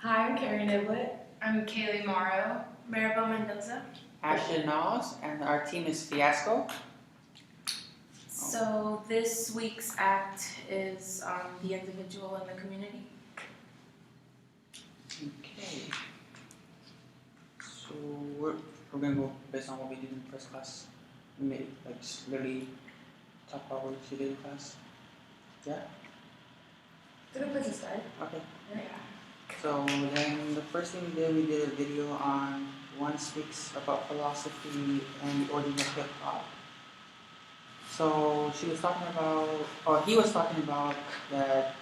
Hi, I'm Niblett. I'm Kaylee, Morrow. Maribel, Mendoza. Aston, Nalls, and our team is Fiasco. So this week's act is the individual in the community. Okay. So we're gonna go based on what we did in first class. We made like just literally talk about what you did in class. Yeah. It's a good place to start. Okay. Yeah. So then the first thing we did a video on one speaks about philosophy and the origin of hip hop. So she was talking about, or he was talking about that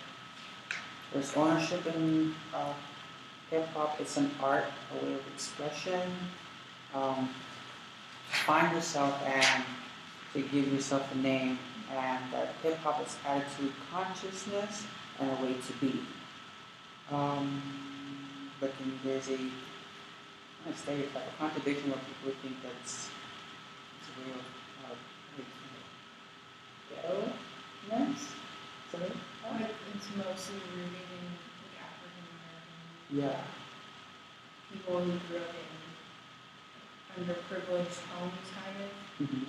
there's ownership in hip hop. It's an art, a way of expression. Find yourself and to give yourself a name, and that hip hop is attitude, consciousness, and a way to be. But then there's a stereotype, a contradiction where people think that's it's a way of ghetto-ness. So, It's mostly rooted in like African American yeah. people who grew up in underprivileged homes, kind of. Mm-hmm.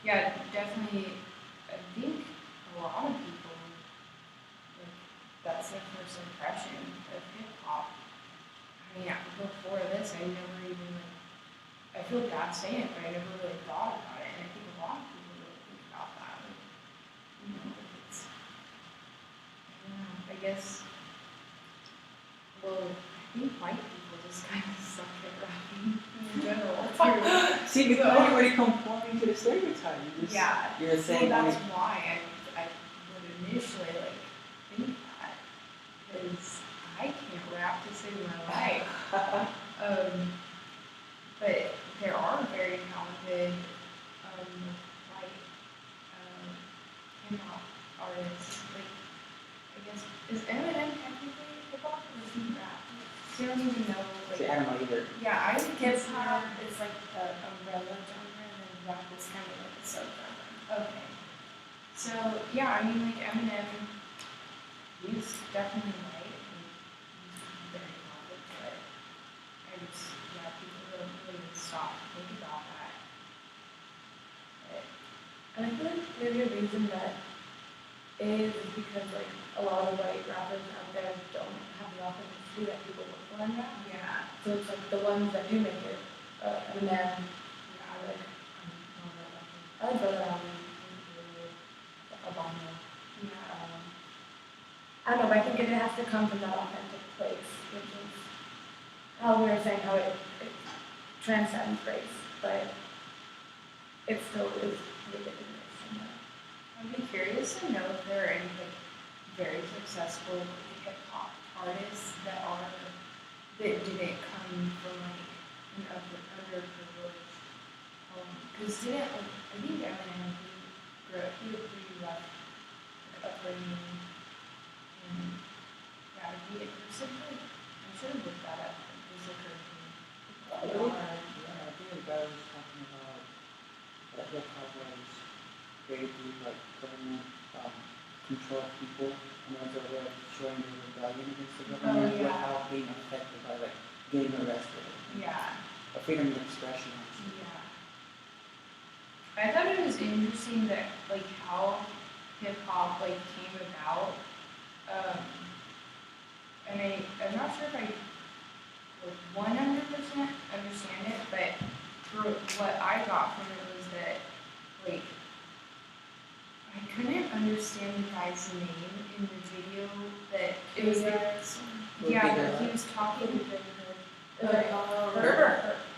Yeah, definitely. I think a lot of people like that's their first impression of hip hop. I mean, before this, I never even like. I feel bad saying it, but I never really thought about it, and I think a lot of people really think about that. Like, it's. I don't know. I guess. Well, I think white people just kind of suck at rapping in general too. See, you're not already conforming to the stereotype. You're saying well, that's why I would initially like think that, because I can't rap to save my life. But there are very talented white hip hop artists. Like, I guess is Eminem technically hip hop or is he rap? I don't even know. Like, See, I don't know either. yeah, I think Hip hop is like the umbrella genre, and then rap is kind of like a sub-genre. Okay. So yeah, I mean like Eminem, he's definitely white and he's very talented, but people don't really stop to think about that. But, And I feel like maybe a reason that is because like a lot of white rappers out there don't have the authenticity that people look for in rap. yeah, So it's like the ones that do make it, Eminem, yeah, I like Brother Allen, Obama. yeah, I don't know, but I think it has to come from that authentic place, which is how we were saying how it transcends race, but it still is rooted in race somehow. I'd be curious to know if there are any like very successful hip hop artists that didn't come from like an underprivileged home. Because I think Eminem he had a pretty rough upbringing, and yeah, I should have looked that up. It was occurred to me. Really? Yeah, I think the guy was talking about that hip hop was created like government control people, and it was a way of showing the rebellion against the government yeah. without being affected by like getting arrested. Yeah. A freedom of expression. Yeah. I thought it was interesting that like how hip hop like came about. And I'm not sure if I 100% understand it, but for what I got from it was that like I couldn't understand the guy's name in the video, that it was like he was talking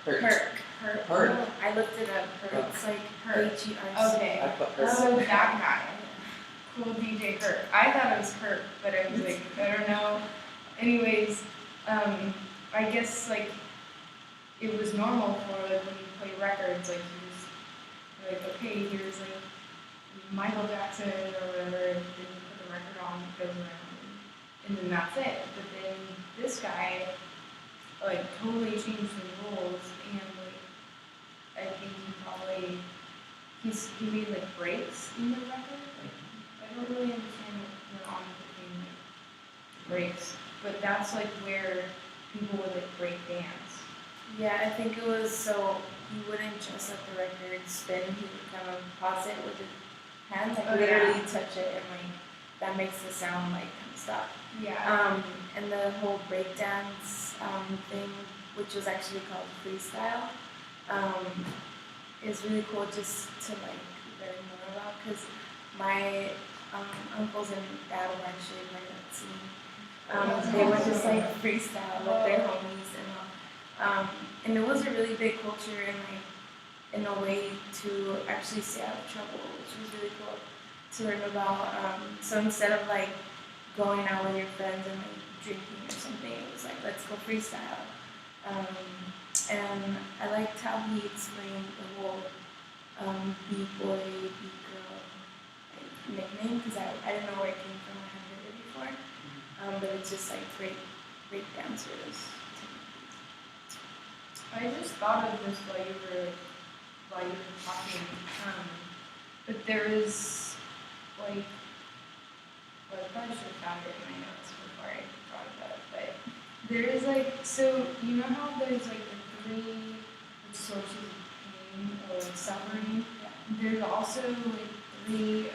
Herc. I looked it up. It's like H-E-R-C. Okay. Herc. So that guy, cool DJ Herc. I thought it was Herc, but I was like, I don't know. Anyways, I guess like it was normal for like when you play records, like you just like, okay, here's like Michael Jackson or whatever, and then you put the record on, it goes around, and then that's it. But then this guy like totally changed the rules, and like I think he made like breaks in the record. Like I don't really understand what went on between like breaks. but that's like where people would like break dance. Yeah, I think it was so he wouldn't just let the record spin, he would kind of pause it with his hand, like Oh, literally yeah. touch it, and like that makes the sound like kind of stop. Yeah. And the whole breakdance thing, which was actually called freestyle, is really cool just to like learn more about, because my uncles and dad were actually part of that scene. They were just like freestyle with their homies and all. And it was a really big culture and like in a way to actually stay out of trouble, which was really cool to learn about. So instead of like going out with your friends and like drinking or something, it was like, let's go freestyle. And I liked how he explained the whole B-boy, B-girl like, nickname, because I didn't know where it came from, I hadn't heard it before. But it's just like great dancers. I just thought of this while you were talking. But there is like, well, I probably should have found it in my notes before I brought it up. But there is like, so you know how there's like the three sources of pain or suffering. Yeah. There's also like three.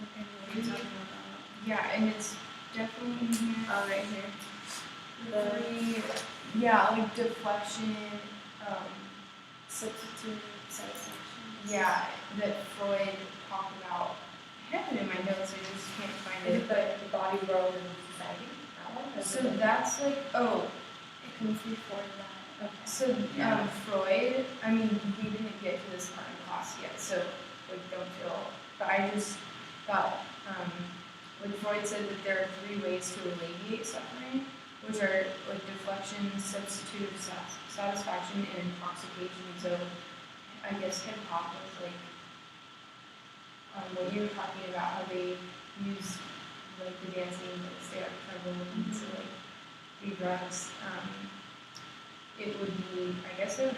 I think I know what you're talking about. Yeah, and it's definitely in here. Oh, right here. The three, yeah, like deflection, Substitute satisfaction. yeah, that Freud talked about. I have it in my notes, I just can't find Is it. it the body world and society? That one? Or is So it- that's like, oh, It comes before that. Okay. so Freud, I mean, we didn't get to this part in class yet, so like don't feel, but I just thought, when Freud said that there are three ways to alleviate suffering, which are like deflection, substitutive satisfaction, and intoxication. So I guess hip hop was like what you were talking about, how they use like the dancing to stay out of trouble and to like do drugs. It would be, I guess it would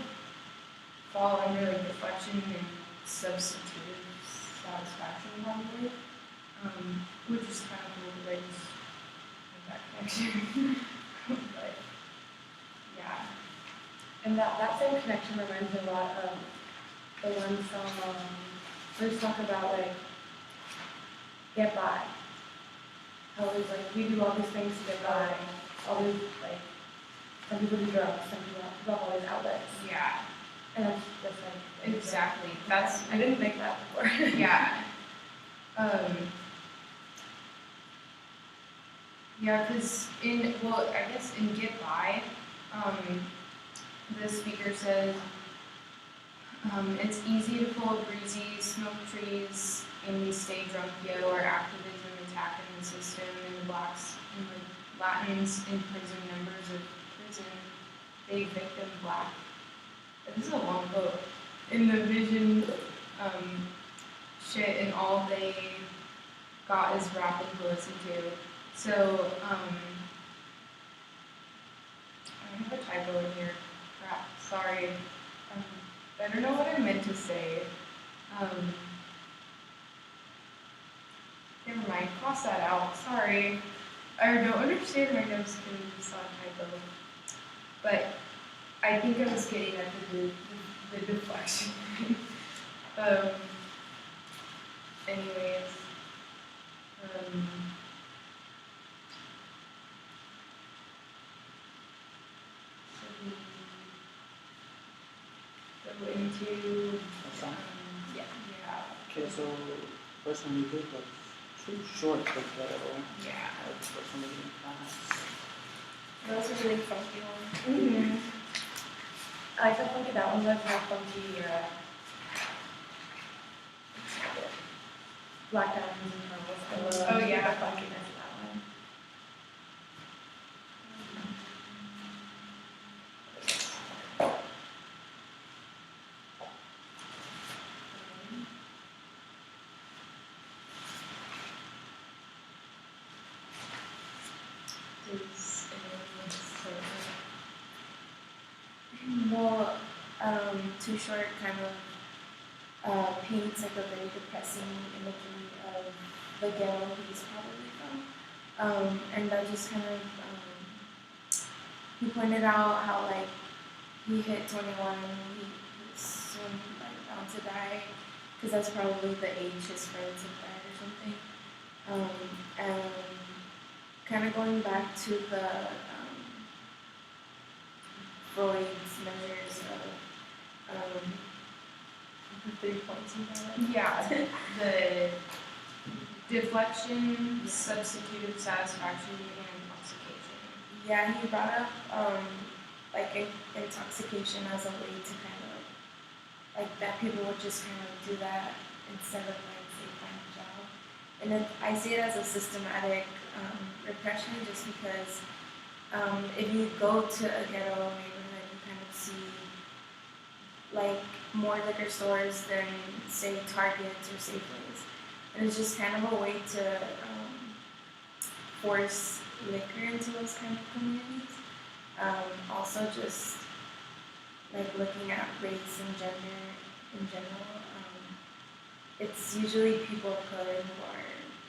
fall under like deflection and substitutive satisfaction probably, which is kind of cool because I just have that connection. But yeah, And that same connection reminds me a lot of the one song, let's talk about like, get by. How it's like, we do all these things to get by, all these, like, some people do drugs, some people have all these outlets. yeah, And that's just like. exactly. That's I didn't think that before. yeah. Yeah, because I guess in Get By, the speaker says, it's easy to pull a breezy, smoke trees, and we stay drunk, yo, our activism attacking the system, and the blacks and the Latins in prison, members of prison, they victim black. This is a long quote. In the vision, shit, and all they got is rapping to listen to. So, I have a typo in here. Crap, sorry. I don't know what I meant to say. Never mind, cross that out. Sorry. I don't understand my notes because I just saw a typo. But I think I was getting at the deflection. Anyways. Go into Yeah. yeah. Okay, so first one we did was too short for Carol. Yeah. That was the first one we did in class. That was a really funky one. Mm-hmm. I like how funky that one was, how funky, Black Diamonds and Pearls. Oh, yeah. The funkiness of that one. Does anyone want to start? Well, Too Short kind of paints like a very depressing imagery of the ghetto he's probably from. And I just kind of, he pointed out how like he hit 21 and he was soon like bound to die, because that's probably the age his friends have died or something. And kind of going back to the Freud's measures of the 3 points you got. Yeah, the deflection, substitutive satisfaction, and intoxication. Yeah, he brought up like intoxication as a way to kind of like that people would just kind of do that instead of like say find a job. And then I see it as a systematic repression, just because if you go to a ghetto neighborhood, you kind of see like more liquor stores than say Targets or Safeways, and it's just kind of a way to force liquor into those kind of communities. Also, just like looking at race and gender in general, it's usually people of color who are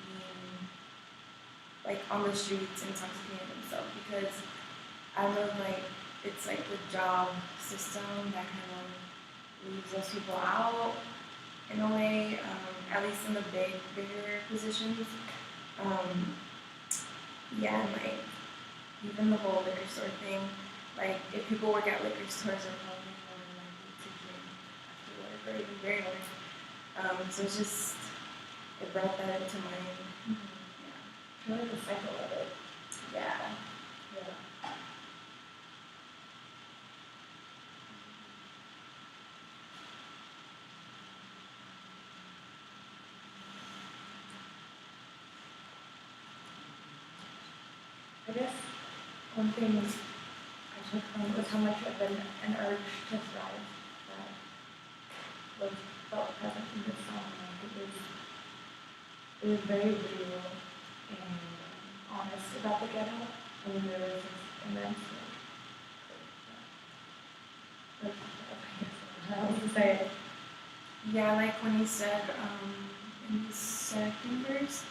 being like on the streets intoxicating themselves, because I don't know, like it's like the job system that kind of leaves those people out in a way, at least in the bigger positions. Yeah, and like even the whole liquor store thing, like if people work at liquor stores are probably more likely to drink after work or even very late. So it's just, it brought that into mind. Yeah. Really the cycle of it. Yeah. I guess one thing I took home was how much of an urge to thrive that was felt present in this song. Like it was very real and honest about the ghetto, and there was this immense like I don't know how to say it. Yeah, like when he said in the second verse,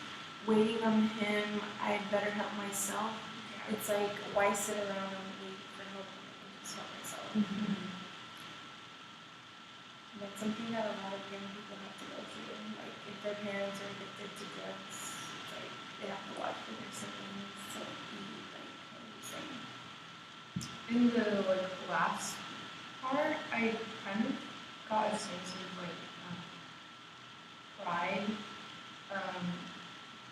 waiting on him, I'd better help myself. It's like, why sit around and wait for help when I can just help myself? Mm-hmm. And that's something that a lot of young people have to go through. Like, if their parents are addicted to drugs, it's like they have to watch for their siblings to be like saying. In the like last part, I kind of got a sense of like pride,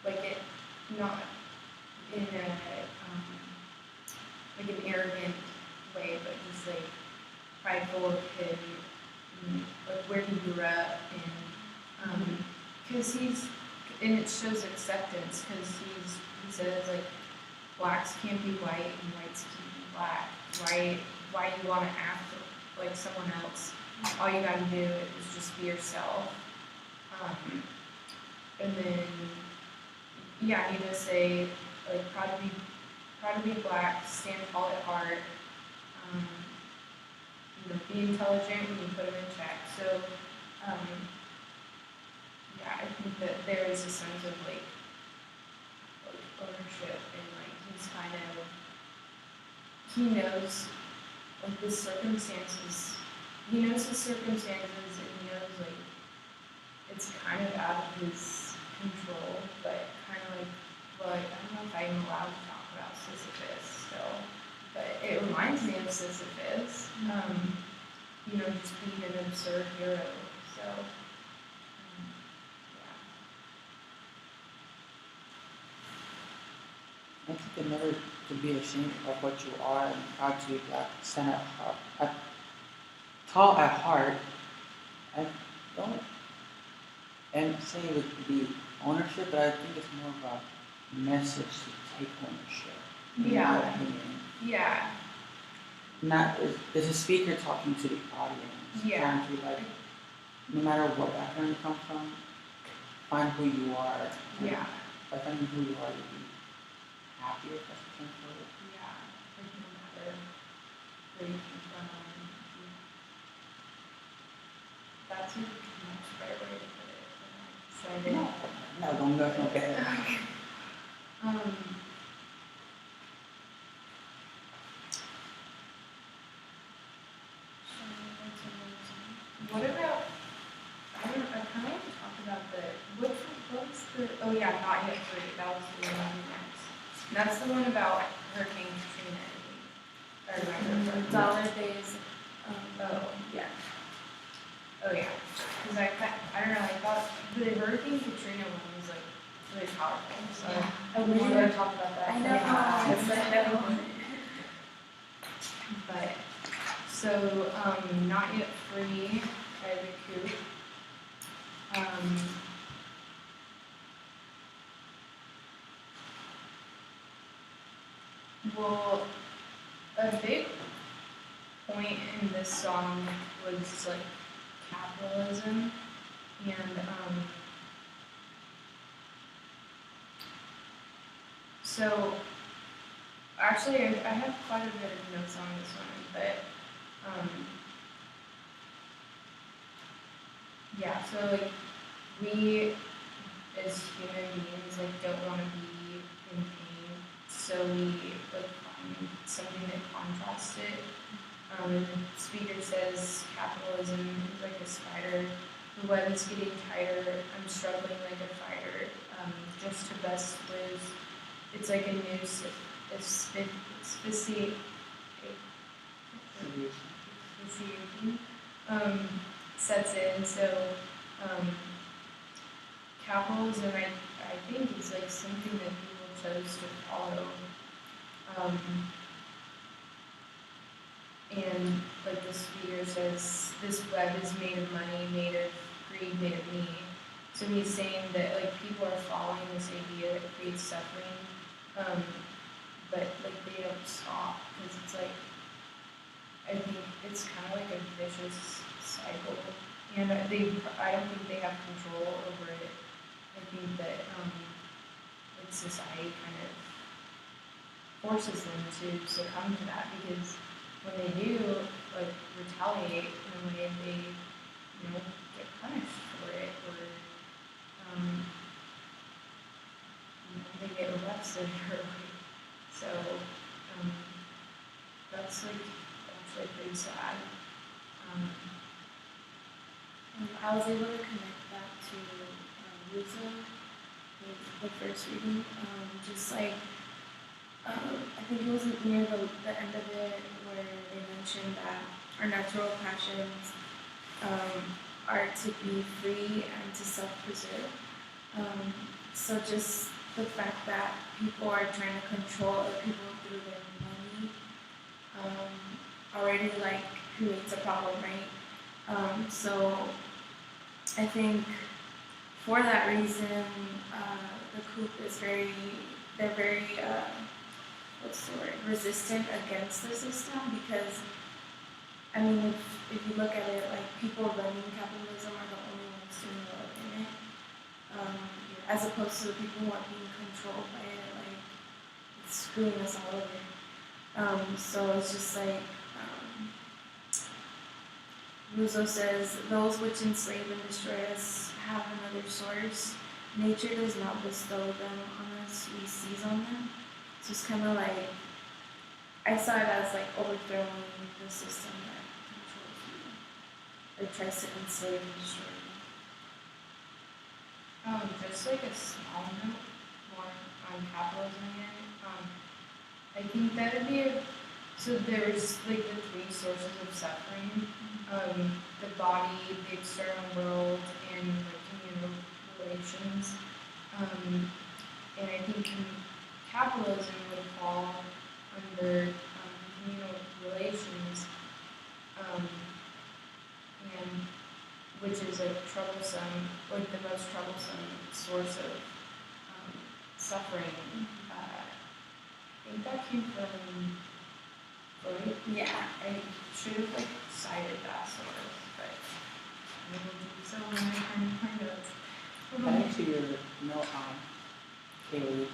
like it not in a like an arrogant way, but just like prideful of him, like where he grew up, and because and it shows acceptance, because he says like blacks can't be white and whites can't be black. Why you want to act like someone else? All you gotta do is just be yourself. And then yeah, he does say like proud to be black, stand tall at heart. Be intelligent when you put them in check. So yeah, I think that there is a sense of like ownership, and like he knows like the circumstances. He knows his circumstances, and he knows like it's kind of out of his control, but kind of like, well, I don't know if I'm allowed to talk about Sisyphus still, but it reminds me of Sisyphus. Just being an absurd hero. So I think that never to be ashamed of what you are and proud to be black, stand tall at heart. I don't and say it would be ownership, but I think it's more of a message to take ownership. In my opinion. Yeah. Not is a speaker talking to the audience. Yeah. Trying to like, no matter what background you come from, find who you are. Yeah. By finding who you are, you'll be happier. If that's the term for it. Yeah. Like no matter where you come from. That's a longer, no better. Um, what about, I kind of want to talk about what's the, oh yeah, not yet free, that was the one on next. And that's the one about Hurricane Katrina, I remember. Dollar days. Oh, Yeah. oh yeah, because I don't know, I thought the Hurricane Katrina one was like really powerful, so. I wish we would talk about that. I know. Yeah. It's like that one. But, so, not yet free by the coop. Well, a big point in this song was like capitalism and, so actually I have quite a bit of notes on this one, but, yeah, so like we as human beings like don't want to be in pain, so we like find something that contrasts it. And the speaker says capitalism is like a spider. The web is getting tighter. I'm struggling like a fighter, just to bust loose. It's like a new asphyxiation, sets in. So capitalism, I think, is like something that people chose to follow. And like the speaker says, this web is made of money, made of greed, made of me. So he's saying that like people are following this idea that creates suffering, but like they don't stop because it's like, I think it's kind of like a vicious cycle, and I don't think they have control over it. I think that like society kind of forces them to succumb to that because when they do like retaliate in a way, they get punished for it, or they get arrested or like, so that's like actually pretty sad. I was able to connect that to Russo, the first reading. Just like, I think it was near the end of it where they mentioned that our natural passions are to be free and to self-preserve. So just the fact that people are trying to control other people through their money already like creates a problem, right? So I think for that reason, the coop is they're very, what's the word, resistant against the system because, I mean, if you look at it, like people running capitalism are the only ones doing well in it, as opposed to the people who are being controlled by it, like it's screwing us all over. So it's just like, Russo says, those which enslave and destroy us have another source. Nature does not bestow them on us, we seize on them. So it's kind of like, I saw it as like overthrowing the system that controls you, or tries to enslave and destroy you. Just like a small note, more on capitalism again. I think that would be so there's like the three sources of suffering. The body, the external world, and like communal relations. And I think capitalism would fall under communal relations, and which is like troublesome, like the most troublesome source of suffering. I think that came from Freud. Yeah. I should have like cited that source, but I didn't do so when I trying to find it. Adding to your note, Kaylee,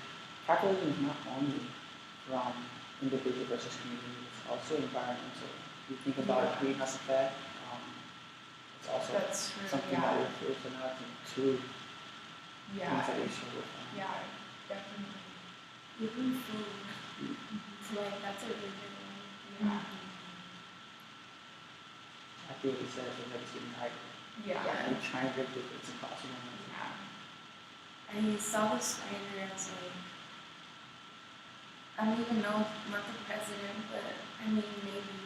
capitalism is not only from individual versus community, it's also environmental. If you think about a greenhouse effect, it's also That's true, something yeah. that refers to Yeah. things that we share with them. Yeah, definitely. Even food. So like that's a really good one. Yeah. I feel we said it's like getting tighter. Yeah. I'm trying to do it, it's impossible. Yeah. I saw the spider. I was like, I don't even know if not the president, but I mean maybe,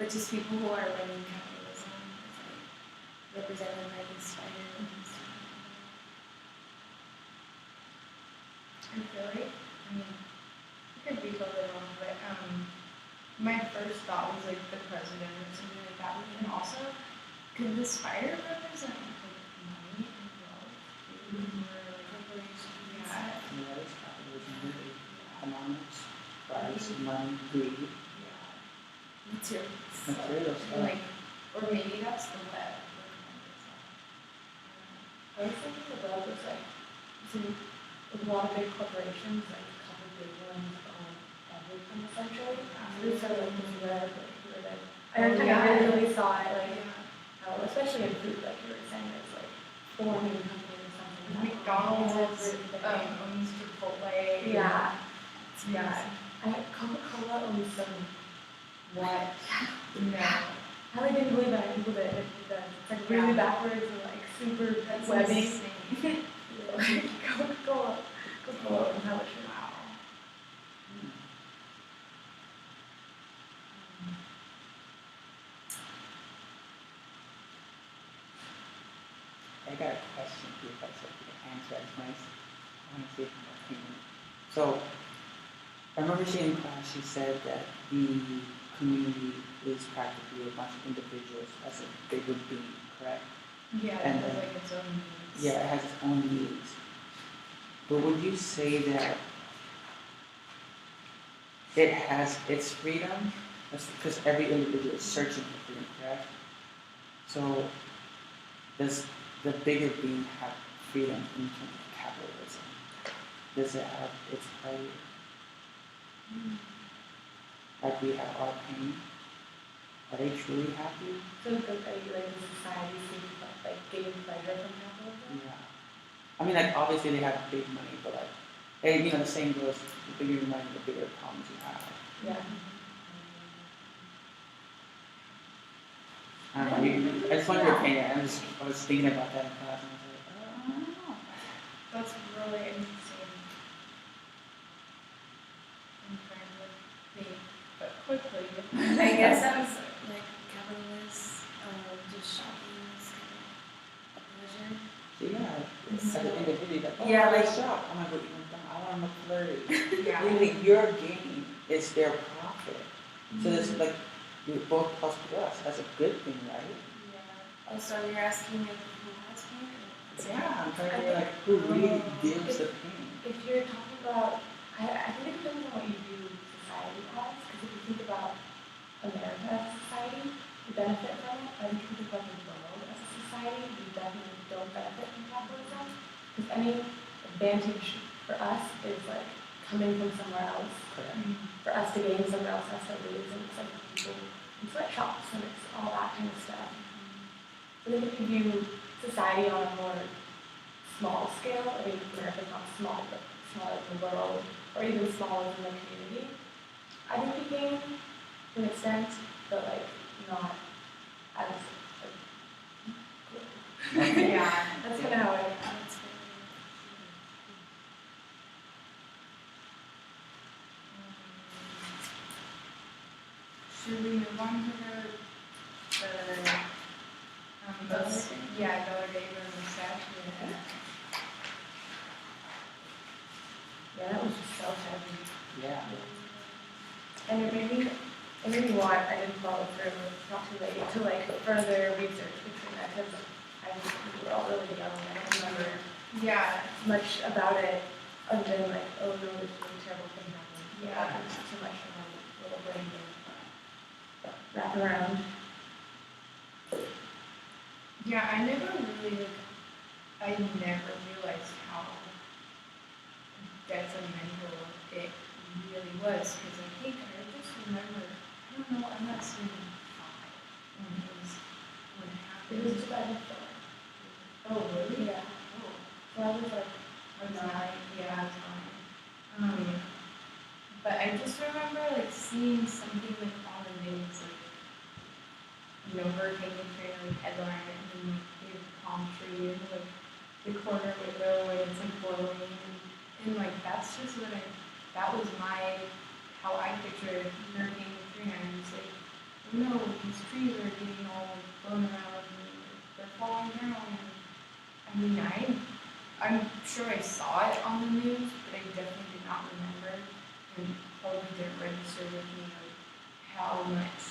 but just people who are running capitalism is like represented by this spider and stuff. I feel like, I mean, it could be totally wrong, but my first thought was like the president or something like that. But then also, could the spider represent like money and wealth? Or like Corporations. yeah, Yeah, it's capitalism, really. Economics, price, money, greed, yeah, Materials. material and stuff. like, or maybe that's the web. I was thinking the web was like, so with a lot of big corporations, like a couple big ones own everything essentially. So they started like this web, like where they, I Oh, kind yeah. of really saw it, like, Yeah. how, especially in food, like you were saying, it's like forming company or something. that McDonald's owns everything. owns Chipotle. Yeah, It's yeah. amazing. I Coca-Cola owns some, What? No. I really didn't believe it. I googled it. It's like really backwards and like super That's webby. insane. Like Coca-Cola and how much Wow. I got a question for you guys, so if you can answer it, it's nice. I want to see if you can hear me. So, I remember she in class, she said that the community is practically a bunch of individuals as a bigger being, correct? Yeah, And it has then- like its own needs. Yeah, it has its own needs. But would you say that it has its freedom? That's because every individual is searching for freedom, correct? So, does the bigger being have freedom in terms of capitalism? Does it have its play? Like we have our pain? Are they truly happy? So are you like the society seems like getting pleasure from capitalism? Yeah. I mean, like, obviously they have big money, but like, hey, you know, the same goes, the bigger your money, the bigger problems you have. Yeah. I don't know, I just want your opinion, I was thinking about that in class, and I was like, I don't know. That's really interesting. I'm trying to think, but quickly. I guess that was like capitalist, just shopping is kind of a pleasure. So yeah, as an individual, like, oh, Yeah, let's like- shop. I'm like, what you want? I want a McFlurry. Yeah. Really, your gain is their profit. So this is like, you both plus us. That's a good thing, right? Yeah. Oh, so you're asking like who has pain? Yeah, I'm trying to figure like who really gives the pain. If you're talking about, I think it depends on what you view society as, because if you think about America as a society, we benefit from it. I think if you think about the world as a society, we definitely don't benefit from capitalism, because any advantage for us is like coming from somewhere else. Correct. For us to gain somewhere else has to lose, and it's like people in sweatshops and it's all that kind of stuff. So then if you view society on a more small scale, I mean America's not small, but smaller than the world, or even smaller than the community, I think we gain to an extent, but like not as Yeah. that's kind of how I That's very Should we move on to those, yeah, Dollar Day or statue? yeah, that was just so heavy. Yeah. And it made me want, I didn't follow through, it's not too late, to like further research between that, because I was, we were all really young, and I don't remember Yeah. much about it, other than like, oh no, this really terrible thing happened. Yeah. It was too much for my little brain to wrap around. Yeah, I never really, I never realized how detrimental it really was, because I think I just remember, I don't know, I'm not saying 5 when it It was happened. 2004. Oh, really? Yeah. Oh. So I was like was nine. Yeah, I was nine. But I just remember like seeing something like on the news, like Hurricane Katrina like headline, and then like the palm tree and like the corner window and it's like blowing, and like that's just that was how I pictured Hurricane Katrina. And it's like, oh no, these trees are getting all like blown around and they're falling down. And I mean, I'm sure I saw it on the news, but I definitely did not remember, and probably didn't register with me like how much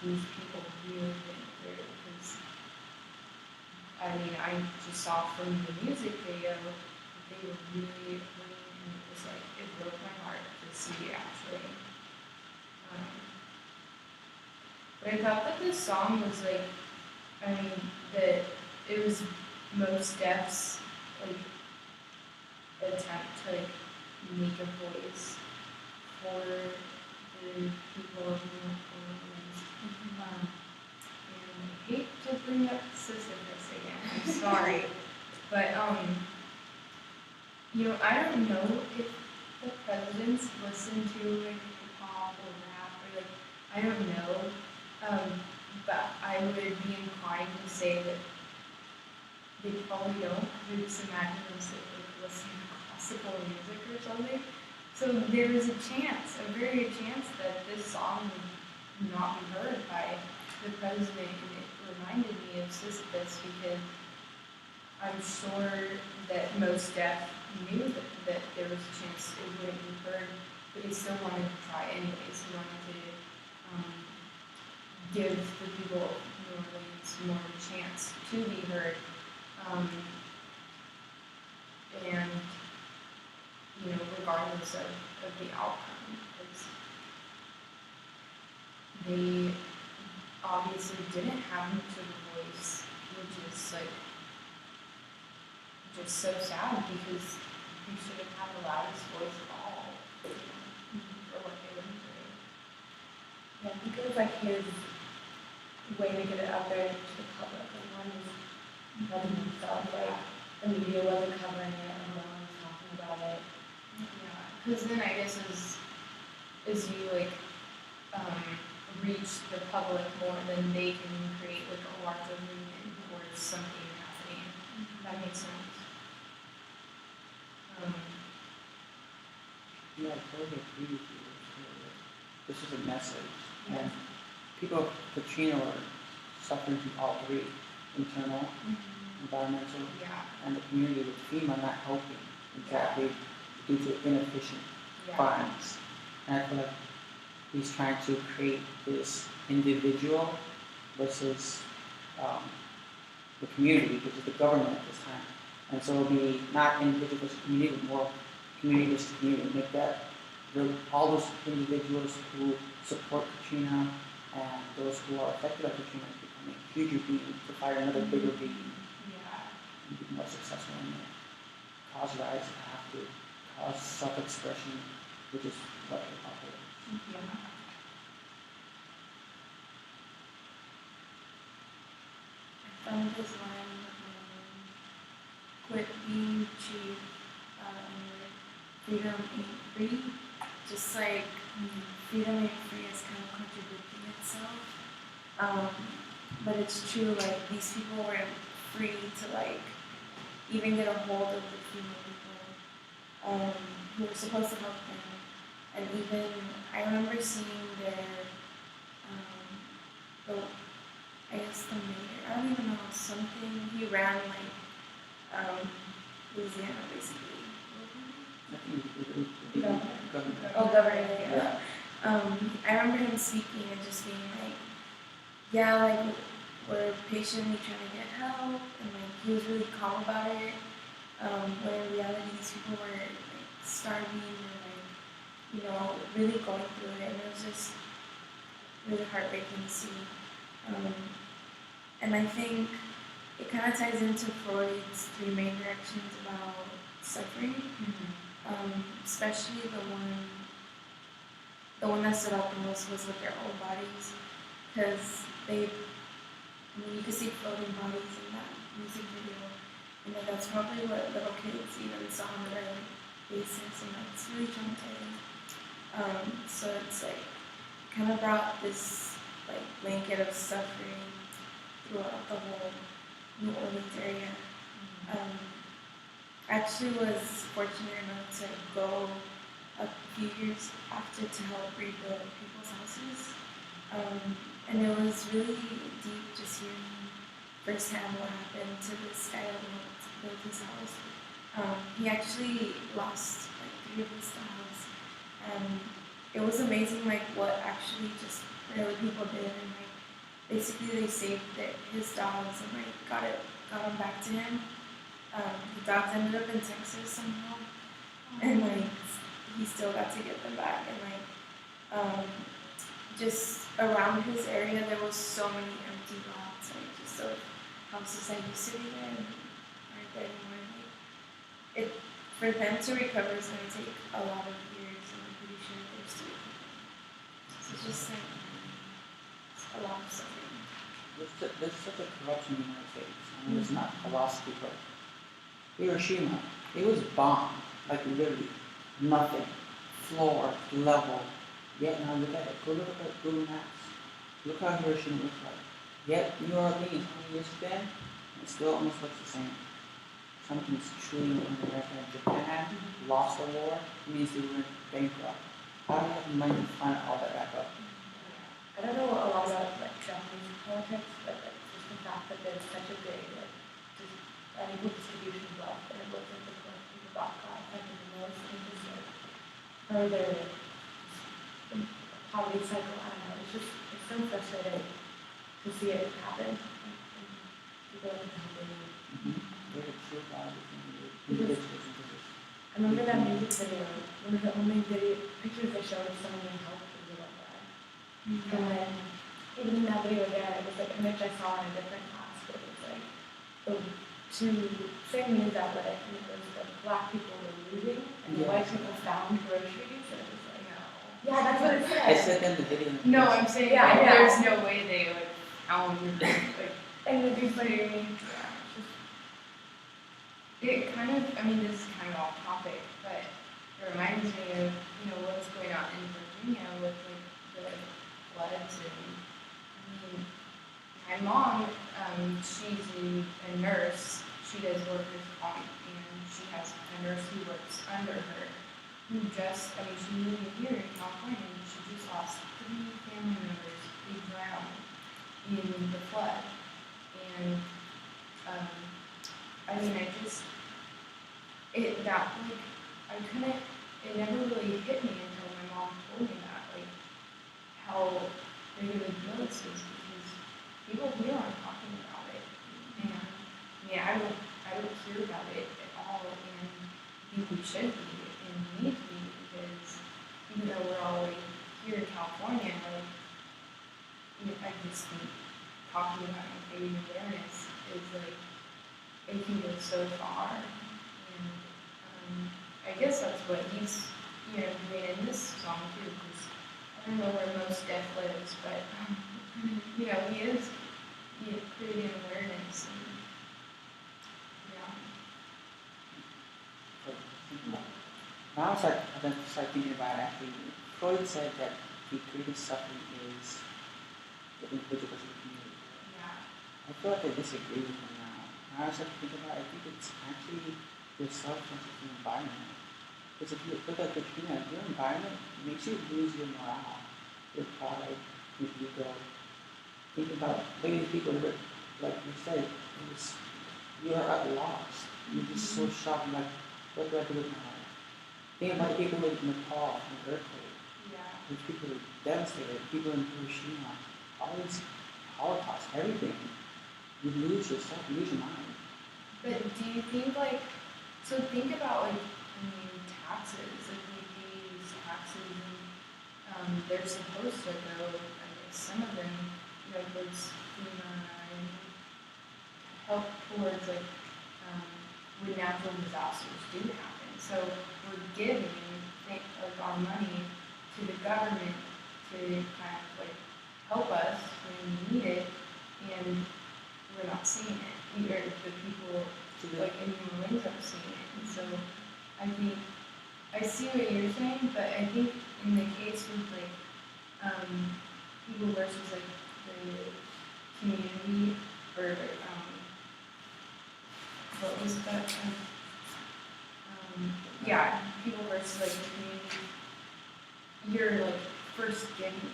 these people really went through. Because I mean, I just saw from the music video that they were really hurting, and it was like it broke my heart to see actually. But I thought that this song was like, I mean, that it was Most Def's like attempt to like make a voice for the people of New Orleans. And I hate to bring up Sisyphus again, I'm sorry. But I don't know if the presidents listen to like hip hop or rap or like I don't know. But I would be inclined to say that they probably don't. I just imagine them like listening to classical music or something. So there is a very chance that this song would not be heard by the president, and it reminded me of Sisyphus because I'm sure that Most Def knew that there was a chance it wouldn't be heard, but he still wanted to try anyways. He wanted to give the people of New Orleans more of a chance to be heard. And regardless of the outcome, because they obviously didn't have much of a voice, which is like just so sad because he should have had the loudest voice of all for what they went through. Yeah, I think it was like his way to get it out there to the public. Like one was letting himself, like the media wasn't covering it and no one was talking about it. Yeah, because then I guess as you like reach the public more, then they can create like a larger movement towards something happening. That makes sense. Yeah, I totally agree with you. This is a message. And people of Katrina were suffering from all three: internal, environmental, and the community, with FEMA not helping exactly due to inefficient funds. And I feel like he's trying to create this individual versus the community, which is the government at this time. And so it'll be not individual versus community, but more community versus community. Make that all those individuals who support Katrina and those who are affected by Katrina become a huger being to fight another bigger being. And be more successful in it. Cause rise and have to cause self-expression, which is what hip hop is. I found this line, quit being cheap, freedom ain't free. Just like freedom ain't free is kind of contradicting itself. But it's true, like these people weren't free to like even get a hold of the female people who were supposed to help them. And even I remember seeing their I guess the mayor, I don't even know, something, he ran like Louisiana basically. Governor, yeah. I remember him speaking and just being like, yeah, like we're patiently trying to get help, and like he was really calm about it. When in reality these people were like starving and like, really going through it, and it was just really heartbreaking to see. And I think it kind of ties into Freud's three main directions about suffering, especially the one that stood out the most was with their own bodies, because you could see floating bodies in that music video, And like, that's probably what little kids even saw on their faces, and it's really traumatizing. So it's like kind of brought this like blanket of suffering throughout the whole New Orleans area. Actually was fortunate enough to go a few years after to help rebuild people's houses. And it was really deep just hearing firsthand what happened to this guy that built his house. He actually lost like 3 of his dogs. And it was amazing like what actually just really people did, and like basically they saved his dogs and like got them back to him. The dogs ended up in Texas somehow, and like he still got to get them back. And like just around his area there was so many empty lots, like just of houses that used to be there and aren't there anymore. Like, for them to recover is going to take a lot of years, and I'm pretty sure they're still recovering. So it's just like it's a lot of suffering. There's such a corruption in the United States. I mean, it's not philosophy, but Hiroshima, it was bombed, like literally nothing, floor, level. Yet now look at it. Go look at Google Maps. Look how Hiroshima looks like. Yet New Orleans, how many years it's been? It still almost looks the same. Something's truly under there. Japan lost the war, means they were bankrupt. How do you have money to fund all that back up? I don't know a lot about like Japanese politics, but like just the fact that there's such a big like just unequal distribution of wealth, and it looks like the black guy affected the most, and just like further poverty cycle. I don't know. It's so frustrating to see it happen. And people like poverty. There's a true value I remember that music video. One of the only pictures they showed of someone in help was a white guy. And then even in that video again, it was like an image I saw in a different class, but it was like the same news outlet, and it was the black people were looting and the white people found groceries, and it was like, yeah, that's what it said. I said in the video. No, I'm saying Yeah, like, yeah. there's no way they would found like And it would be like, it kind of, I mean, this is kind of off topic, but it reminds me of, what's going on in Virginia with like the floods. And I mean, my mom, she's a nurse. She does workers' comp, and she has a nurse who works under her, who just, she moved here in California, and she just lost 3 family members. They drowned in the flood. And it never really hit me until my mom told me that, like, how big of a deal this is, because people here aren't talking about it. And I don't hear about it at all, and I think we should be, and we need to be, because even though we're already here in California, like, I just think talking about and creating awareness is like, it can go so far. And I guess that's what he's, doing in this song too, because I don't know where most death lives, but, he is creating awareness. And, Now I start thinking about actually, Freud said that the greatest suffering is the individual versus the community. I feel like I disagree with him now. Now I start to think about it, I think it's actually yourself versus the environment. Because if you look at your environment makes you lose your morale, your pride, your ego. Think about these people that, like you said, you are at loss. You're just so shocked, like, what do I do with my life? Think about the people in Nepal, in the earthquake. These people are devastated. People in Hiroshima, all these Holocaust, everything. You lose yourself, you lose your mind. But do you think, like, so think about, like, taxes, like, we pay these taxes, and they're supposed to go, I guess, some of them, towards FEMA and help towards, like, when natural disasters do happen. So we're giving, like, our money to the government to kind of, like, help us when we need it, and we're not seeing it. Either the people like anyone ends up seeing it. And so I think I see what you're saying, but I think in the case with like people versus like the community or what was that? Yeah, people versus like the community. You're like first giving,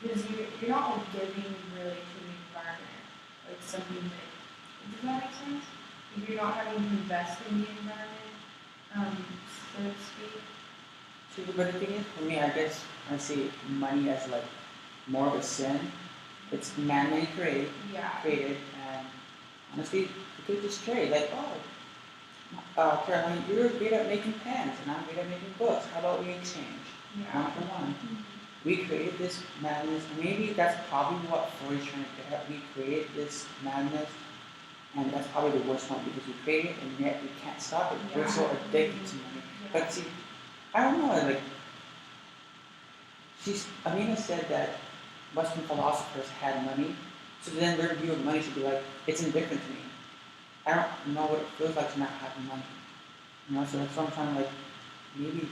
because you're not like giving really to the environment, like something big. Does that make sense? If you're not having to invest in the environment, so to speak. See, but the thing is, for me, I guess I see money as like more of a sin. It's man-made created, and honestly, you could just trade. Like, Caroline, you're great at making pens, and I'm great at making books. How about we exchange? Yeah. 1 for 1. We created this madness. Maybe that's probably what Freud's trying to get at. We created this madness, and that's probably the worst one because we create it, and yet we can't stop it. Yeah. We're so addicted to money. Yeah. But see, I don't know. Like, Amina said that Western philosophers had money, so then their view of money should be like, it's indifferent to me. I don't know what it feels like to not have money. You know, so that's what I'm trying to like, maybe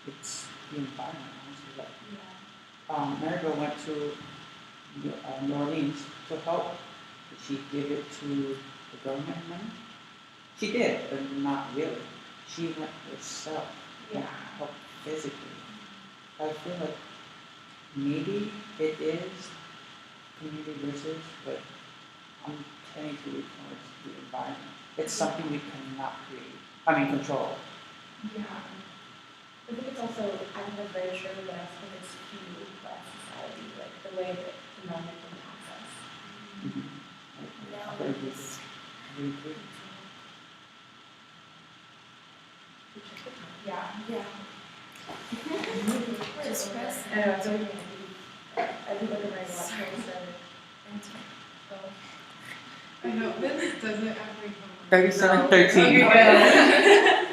it's the environment, honestly. Like, Maribel went to New Orleans to help. Did she give it to the government money? She did, but not really. She went herself and helped physically. I feel like maybe it is community versus, but I'm tending to lean towards the environment. It's something we cannot control. Yeah. I think it's also, I think that's very true, but I think it's huge by society, like the way that the government impacts us. I agree. Yeah. Just press. I know, it's okay. I do look at my watch. Sorry. I know, this doesn't actually come. 37:13. Okay.